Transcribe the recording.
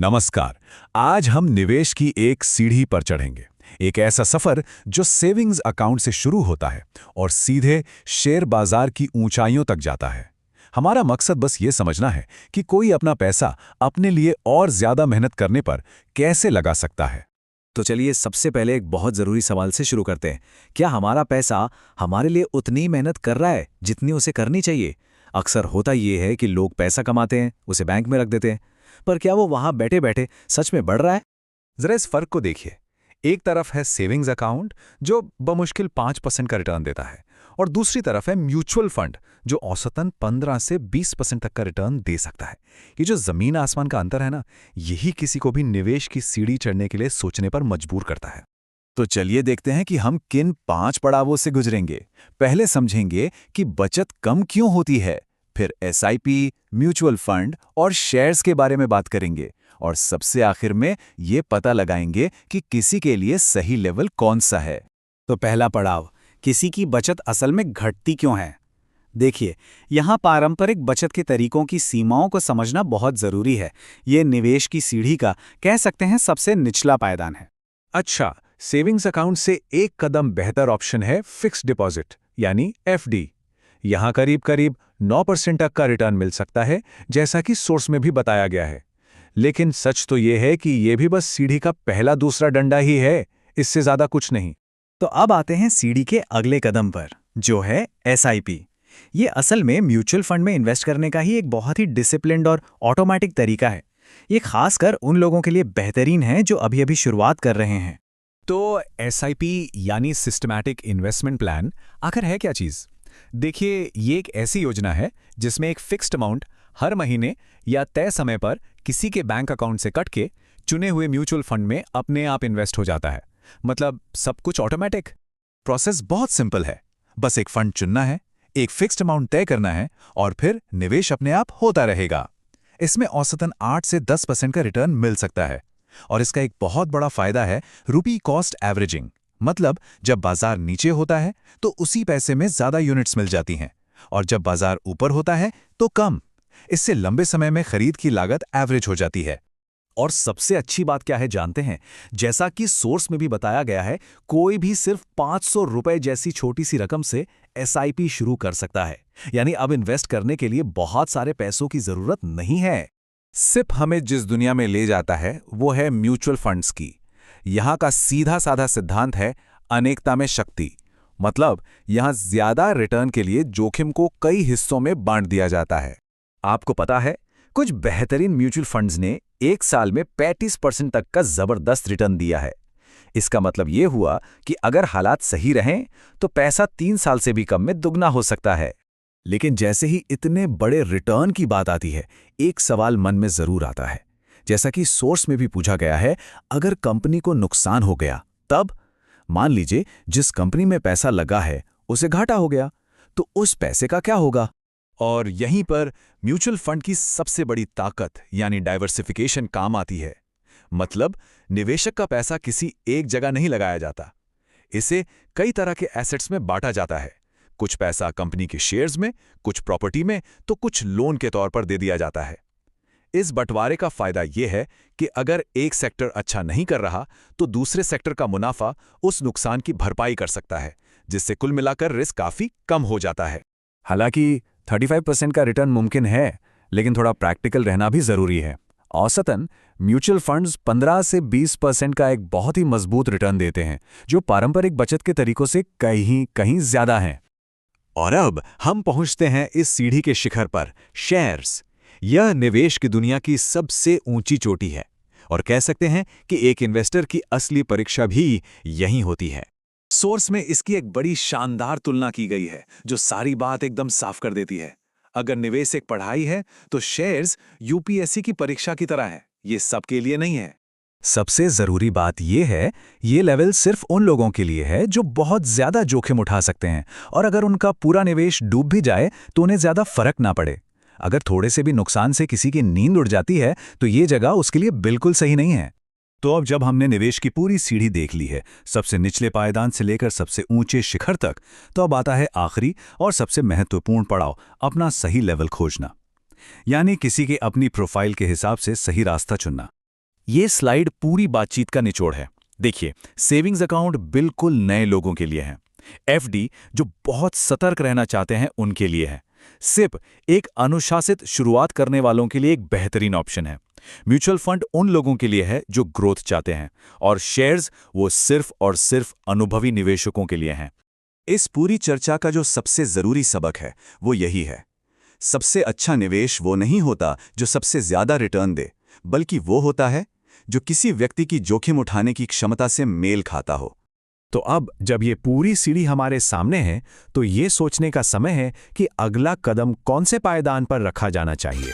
नमस्कार। आज हम निवेश की एक सीढ़ी पर चढ़ेंगे। एक ऐसा सफर जो सेविंग्स अकाउंट से शुरू होता है और सीधे शेयर बाजार की ऊंचाइयों तक जाता है। हमारा मकसद बस ये समझना है कि कोई अपना पैसा अपने लिए और ज्यादा मेहनत करने पर कैसे लगा सकता है। तो चलिए सबसे पहले एक बहुत ज़रूरी सवाल से शुरू करते हैं। क्या हमारा पैसा हमारे लिए उतनी मेहनत कर रहा है जितनी उसे करनी चाहिए? अक्सर होता ये है कि लोग पैसा कमाते हैं, उसे बैंक में रख देते हैं, पर क्या वो वहाँ बैठे बैठे सच में बढ़ रहा है? जरा इस फर्क को देखिए। एक तरफ है सेविंग्स अकाउंट जो बमुश्किल 5% का रिटर्न देता है, और दूसरी तरफ है म्यूचुअल फंड जो औसतन 15 से 20% तक का रिटर्न दे सकता है। ये जो जमीन आसमान का अंतर है ना, यही किसी को भी निवेश की सीढ़ी चढ़ने के लिए सोचने पर मजबूर करता है। तो चलिए देखते हैं कि हम किन 5 पड़ावों से गुजरेंगे। पहले समझेंगे कि बचत कम क्यों होती है, फिर एसआईपी, म्यूचुअल फंड और शेयर्स के बारे में बात करेंगे, और सबसे आखिर में ये पता लगाएंगे कि किसी के लिए सही लेवल कौन सा है। तो पहला पड़ाव, किसी की बचत असल में घटती क्यों है? देखिए, यहाँ पारंपरिक बचत के तरीकों की सीमाओं को समझना बहुत ज़रूरी है। ये निवेश की सीढ़ी का कह सकते हैं सबसे निचला पायदान है। अच्छा, सेविंग्स अकाउंट से एक कदम बेहतर ऑप्शन है फिक्स्ड डिपॉजिट यानी एफडी। यहाँ करीब करीब 9% तक का रिटर्न मिल सकता है, जैसा कि सोर्स में भी बताया गया है। लेकिन सच तो ये है कि ये भी बस सीढ़ी का पहला दूसरा डंडा ही है, इससे ज्यादा कुछ नहीं। तो अब आते हैं सीढ़ी के अगले कदम पर, जो है एसआईपी। ये असल में म्यूचुअल फंड में इन्वेस्ट करने का ही एक बहुत ही डिसिप्लिन्ड और ऑटोमेटिक तरीका है। ये खासकर उन लोगों के लिए बेहतरीन है जो अभी अभी शुरुआत कर रहे हैं। तो एसआईपी यानी सिस्टमैटिक इन्वेस्टमेंट प्लान आखिर है क्या चीज़? देखिए, ये एक ऐसी योजना है जिसमें एक फिक्स्ड अमाउंट हर महीने या तय समय पर किसी के बैंक अकाउंट से कट के चुने हुए म्यूचुअल फंड में अपने आप इन्वेस्ट हो जाता है। मतलब सब कुछ ऑटोमेटिक। प्रोसेस बहुत सिंपल है। बस एक फंड चुनना है, एक फिक्स्ड अमाउंट तय करना है, और फिर निवेश अपने आप होता रहेगा। इसमें औसतन 8 से 10% का रिटर्न मिल सकता है। और इसका एक बहुत बड़ा फायदा है रुपी कॉस्ट एवरेजिंग। मतलब जब बाजार नीचे होता है तो उसी पैसे में ज्यादा यूनिट्स मिल जाती हैं, और जब बाजार ऊपर होता है तो कम। इससे लंबे समय में खरीद की लागत एवरेज हो जाती है। और सबसे अच्छी बात क्या है जानते हैं? जैसा कि सोर्स में भी बताया गया है, कोई भी सिर्फ 500 रुपए जैसी छोटी सी रकम से एसआईपी शुरू कर सकता है। यानी अब इन्वेस्ट करने के लिए बहुत सारे पैसों की जरूरत नहीं है। सिर्फ हमें जिस दुनिया में ले जाता है वो है म्यूचुअल फंड्स की। यहाँ का सीधा साधा सिद्धांत है अनेकता में शक्ति। मतलब यहाँ ज्यादा रिटर्न के लिए जोखिम को कई हिस्सों में बांट दिया जाता है। आपको पता है, कुछ बेहतरीन म्यूचुअल फंड्स ने एक साल में 35% तक का जबरदस्त रिटर्न दिया है। इसका मतलब ये हुआ कि अगर हालात सही रहें तो पैसा 3 साल से भी कम में दुगना हो सकता है। लेकिन जैसे ही इतने बड़े रिटर्न की बात आती है, एक सवाल मन में जरूर आता है। जैसा कि सोर्स में भी पूछा गया है, अगर कंपनी को नुकसान हो गया तब? मान लीजिए जिस कंपनी में पैसा लगा है उसे घाटा हो गया, तो उस पैसे का क्या होगा? और यहीं पर म्यूचुअल फंड की सबसे बड़ी ताकत यानी डाइवर्सिफिकेशन काम आती है। मतलब निवेशक का पैसा किसी एक जगह नहीं लगाया जाता। इसे कई तरह के एसेट्स में बांटा जाता है। कुछ पैसा कंपनी के शेयर्स में, कुछ प्रॉपर्टी में, तो कुछ लोन के तौर पर दे दिया जाता है। इस बंटवारे का फायदा यह है कि अगर एक सेक्टर अच्छा नहीं कर रहा तो दूसरे सेक्टर का मुनाफा उस नुकसान की भरपाई कर सकता है, जिससे कुल मिलाकर रिस्क काफी कम हो जाता है। हालांकि 35% का रिटर्न मुमकिन है, लेकिन थोड़ा प्रैक्टिकल रहना भी जरूरी है। औसतन म्यूचुअल फंड्स 15 से 20% का एक बहुत ही मजबूत रिटर्न देते हैं, जो पारंपरिक बचत के तरीकों से कहीं कहीं ज्यादा हैं। और अब हम पहुंचते हैं इस सीढ़ी के शिखर पर, शेयर्स। यह निवेश की दुनिया की सबसे ऊंची चोटी है, और कह सकते हैं कि एक इन्वेस्टर की असली परीक्षा भी यहीं होती है। सोर्स में इसकी एक बड़ी शानदार तुलना की गई है जो सारी बात एकदम साफ कर देती है। अगर निवेश एक पढ़ाई है तो शेयर्स यूपीएससी की परीक्षा की तरह है। ये सबके लिए नहीं है। सबसे जरूरी बात यह है, ये लेवल सिर्फ उन लोगों के लिए है जो बहुत ज्यादा जोखिम उठा सकते हैं, और अगर उनका पूरा निवेश डूब भी जाए तो उन्हें ज्यादा फर्क ना पड़े। अगर थोड़े से भी नुकसान से किसी की नींद उड़ जाती है तो ये जगह उसके लिए बिल्कुल सही नहीं है। तो अब जब हमने निवेश की पूरी सीढ़ी देख ली है, सबसे निचले पायदान से लेकर सबसे ऊंचे शिखर तक, तो अब आता है आखिरी और सबसे महत्वपूर्ण पड़ाव, अपना सही लेवल खोजना। यानी किसी के अपनी प्रोफाइल के हिसाब से सही रास्ता चुनना। ये स्लाइड पूरी बातचीत का निचोड़ है। देखिए, सेविंग्स अकाउंट बिल्कुल नए लोगों के लिए है। एफडी जो बहुत सतर्क रहना चाहते हैं उनके लिए है। सिप एक अनुशासित शुरुआत करने वालों के लिए एक बेहतरीन ऑप्शन है। म्यूचुअल फंड उन लोगों के लिए है जो ग्रोथ चाहते हैं, और शेयर्स वो सिर्फ और सिर्फ अनुभवी निवेशकों के लिए हैं। इस पूरी चर्चा का जो सबसे जरूरी सबक है वो यही है, सबसे अच्छा निवेश वो नहीं होता जो सबसे ज्यादा रिटर्न दे, बल्कि वो होता है जो किसी व्यक्ति की जोखिम उठाने की क्षमता से मेल खाता हो। तो अब जब ये पूरी सीढ़ी हमारे सामने है, तो ये सोचने का समय है कि अगला कदम कौन से पायदान पर रखा जाना चाहिए।